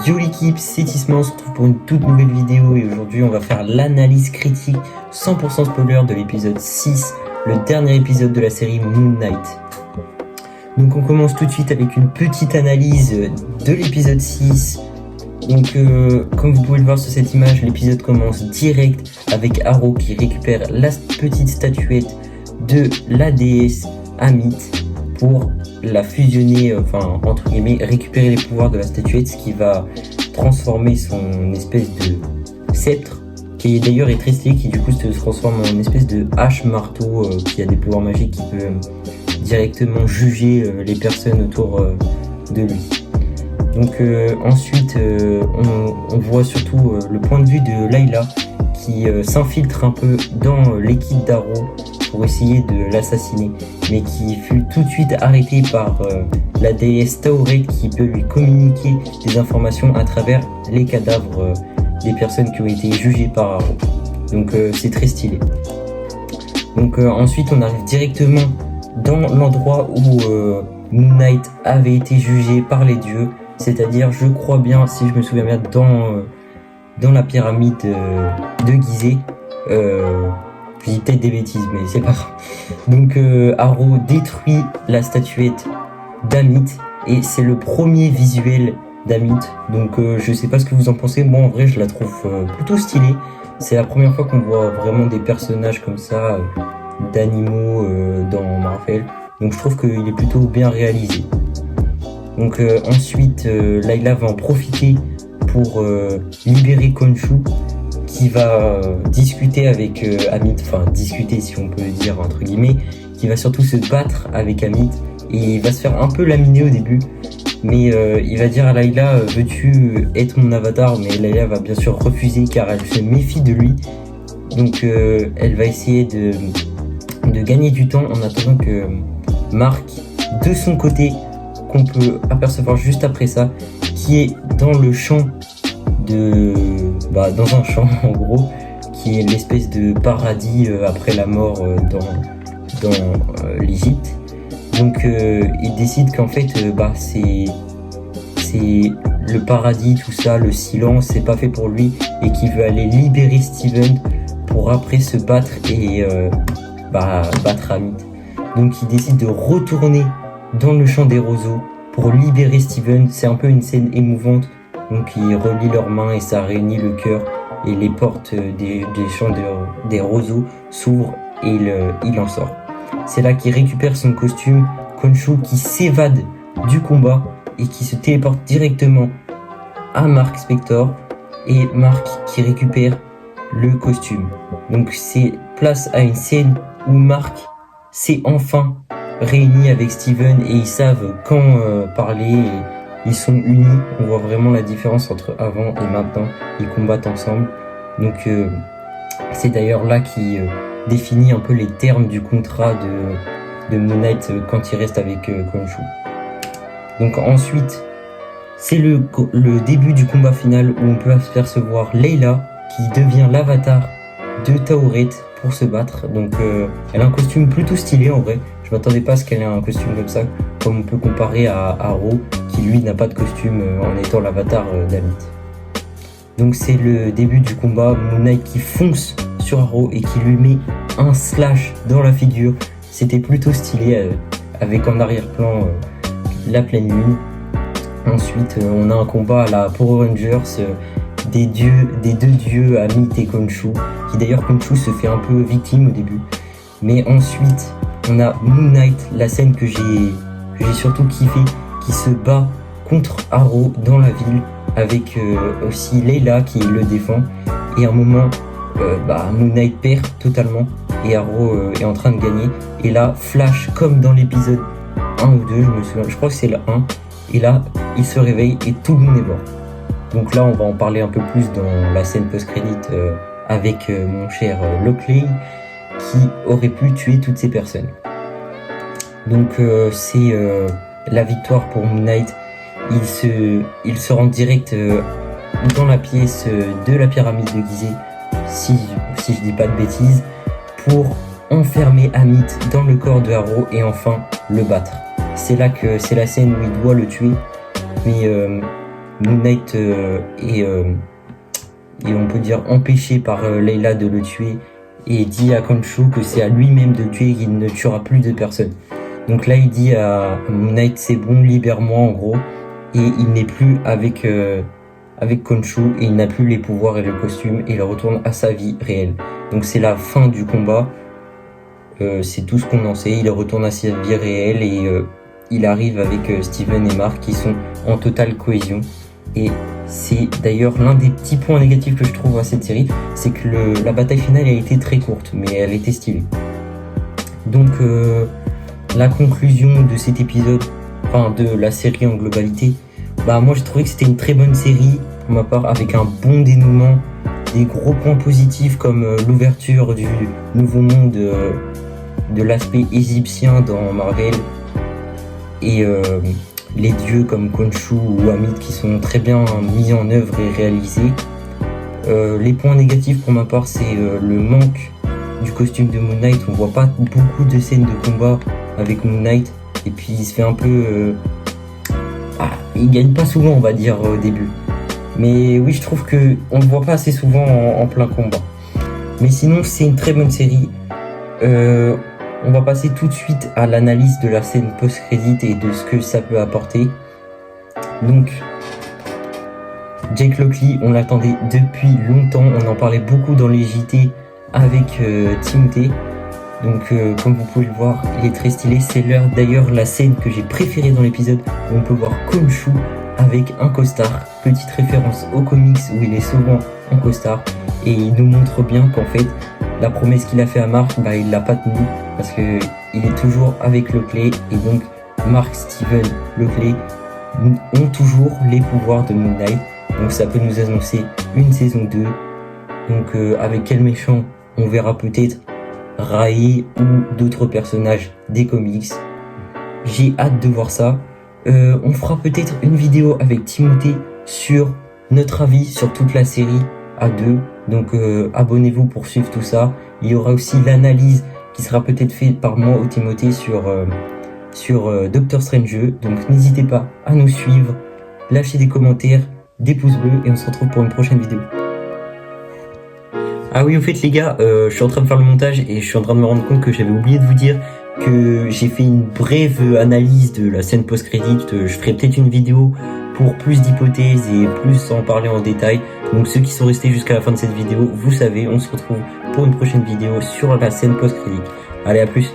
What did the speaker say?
Yo l'équipe, c'est Tisman, on se retrouve pour une toute nouvelle vidéo et aujourd'hui on va faire l'analyse critique 100% spoiler de l'épisode 6, le dernier épisode de la série Moon Knight. Donc on commence tout de suite avec une petite analyse de l'épisode 6. Donc comme vous pouvez le voir sur cette image, l'épisode commence direct avec Arrow qui récupère la petite statuette de la déesse Amit pour la fusionner, enfin entre guillemets récupérer les pouvoirs de la statuette, ce qui va transformer son espèce de sceptre, qui d'ailleurs est très stylé, qui du coup se transforme en une espèce de hache marteau qui a des pouvoirs magiques, qui peut directement juger les personnes autour de lui. Donc ensuite on voit surtout le point de vue de Layla qui s'infiltre un peu dans l'équipe d'Arrow pour essayer de l'assassiner, mais qui fut tout de suite arrêté par la déesse Tauret qui peut lui communiquer des informations à travers les cadavres des personnes qui ont été jugées par Arrow. Donc c'est très stylé. Donc ensuite on arrive directement dans l'endroit où Moon Knight avait été jugé par les dieux, c'est-à-dire, je crois bien, si je me souviens bien, dans la pyramide de Gizeh. Je dis peut-être des bêtises, mais c'est pas grave. Donc Arrow détruit la statuette d'Amit et c'est le premier visuel d'Amit. Donc je sais pas ce que vous en pensez. Moi en vrai je la trouve plutôt stylée. C'est la première fois qu'on voit vraiment des personnages comme ça, d'animaux dans Marvel. Donc je trouve qu'il est plutôt bien réalisé. Donc ensuite Layla va en profiter pour libérer Khonshu, qui va discuter avec Amit, enfin discuter si on peut dire entre guillemets, qui va surtout se battre avec Amit et il va se faire un peu laminer au début, mais il va dire à Layla veux-tu être mon avatar, mais Layla va bien sûr refuser car elle se méfie de lui. Donc elle va essayer de gagner du temps en attendant que Mark, de son côté, qu'on peut apercevoir juste après ça, qui est dans le champ dans un champ en gros, qui est l'espèce de paradis après la mort dans l'Égypte. Donc il décide qu'en fait c'est le paradis, tout ça, le silence, c'est pas fait pour lui et qu'il veut aller libérer Steven pour après se battre et battre Amit. Donc il décide de retourner dans le champ des roseaux pour libérer Steven. C'est un peu une scène émouvante. Donc ils relient leurs mains et ça réunit le cœur et les portes des champs des roseaux s'ouvrent et il en sort. C'est là qu'il récupère son costume, Khonshu qui s'évade du combat et qui se téléporte directement à Mark Spector et Mark qui récupère le costume. Donc c'est place à une scène où Mark s'est enfin réuni avec Steven et ils savent quand parler. Ils sont unis, on voit vraiment la différence entre avant et maintenant, ils combattent ensemble. Donc c'est d'ailleurs là qui définit un peu les termes du contrat de Moon Knight quand il reste avec Khonshu. Donc ensuite, c'est le début du combat final où on peut apercevoir Layla qui devient l'avatar de Tauret pour se battre. Donc elle a un costume plutôt stylé en vrai. Je m'attendais pas à ce qu'elle ait un costume comme ça, comme on peut comparer à Arrow qui lui n'a pas de costume en étant l'avatar d'Amit. Donc c'est le début du combat, Moon Knight qui fonce sur Arrow et qui lui met un slash dans la figure. C'était plutôt stylé avec en arrière-plan la pleine lune. Ensuite on a un combat à la Power Rangers des deux dieux Amit et Khonshu, qui d'ailleurs Khonshu se fait un peu victime au début. Mais ensuite on a Moon Knight, la scène que j'ai surtout kiffé, qui se bat contre Arrow dans la ville avec aussi Layla qui le défend. Et à un moment Moon Knight perd totalement et Arrow est en train de gagner. Et là Flash, comme dans l'épisode 1 ou 2, je me souviens, je crois que c'est le 1, et là il se réveille et tout le monde est mort. Donc là on va en parler un peu plus dans la scène post-crédit avec mon cher Lockley qui aurait pu tuer toutes ces personnes. Donc c'est la victoire pour Moon Knight. Il se rend direct dans la pièce de la pyramide de Gizeh, si je dis pas de bêtises, pour enfermer Amit dans le corps de Arrow et enfin le battre. C'est là que c'est la scène où il doit le tuer, mais Moon Knight est on peut dire empêché par Layla de le tuer et dit à Khonshu que c'est à lui-même de tuer et qu'il ne tuera plus de personnes. Donc là il dit à Moon Knight c'est bon, libère-moi en gros, et il n'est plus avec Khonshu et il n'a plus les pouvoirs et le costume et il retourne à sa vie réelle. Donc c'est la fin du combat, c'est tout ce qu'on en sait, il retourne à sa vie réelle et il arrive avec Steven et Mark qui sont en totale cohésion. Et c'est d'ailleurs l'un des petits points négatifs que je trouve à cette série, c'est que la bataille finale a été très courte, mais elle était stylée. Donc la conclusion de cet épisode, enfin de la série en globalité, bah moi j'ai trouvé que c'était une très bonne série pour ma part, avec un bon dénouement, des gros points positifs comme l'ouverture du nouveau monde, de l'aspect égyptien dans Marvel, et les dieux comme Khonshu ou Amit qui sont très bien mis en œuvre et réalisés. Les points négatifs pour ma part, c'est le manque du costume de Moon Knight. On voit pas beaucoup de scènes de combat avec Moon Knight, et puis il se fait un peu il gagne pas souvent, on va dire, au début. Mais oui, je trouve que on le voit pas assez souvent en plein combat. Mais sinon, c'est une très bonne série. On va passer tout de suite à l'analyse de la scène post-crédit et de ce que ça peut apporter. Donc, Jake Lockley, on l'attendait depuis longtemps. On en parlait beaucoup dans les JT avec Timothée. Donc, comme vous pouvez le voir, il est très stylé. C'est d'ailleurs la scène que j'ai préférée dans l'épisode, où on peut voir Khonshu avec un costard. Petite référence aux comics où il est souvent en costard. Et il nous montre bien qu'en fait, la promesse qu'il a fait à Mark, bah, il l'a pas tenue, parce que il est toujours avec Lockley, et donc Mark, Steven, Lockley ont toujours les pouvoirs de Moon Knight. Donc ça peut nous annoncer une saison 2. Donc avec quel méchant on verra peut-être Rai ou d'autres personnages des comics. J'ai hâte de voir ça. On fera peut-être une vidéo avec Timothée sur notre avis sur toute la série à deux. Donc abonnez-vous pour suivre tout ça. Il y aura aussi l'analyse qui sera peut-être faite par moi ou Timothée sur Doctor Strange. Donc n'hésitez pas à nous suivre, lâchez des commentaires, des pouces bleus, et on se retrouve pour une prochaine vidéo. Ah oui, au fait les gars, je suis en train de faire le montage et je suis en train de me rendre compte que j'avais oublié de vous dire que j'ai fait une brève analyse de la scène post-crédit. Je ferai peut-être une vidéo pour plus d'hypothèses et plus en parler en détail. Donc ceux qui sont restés jusqu'à la fin de cette vidéo, vous savez, on se retrouve pour une prochaine vidéo sur la scène post-crédit. Allez, à plus.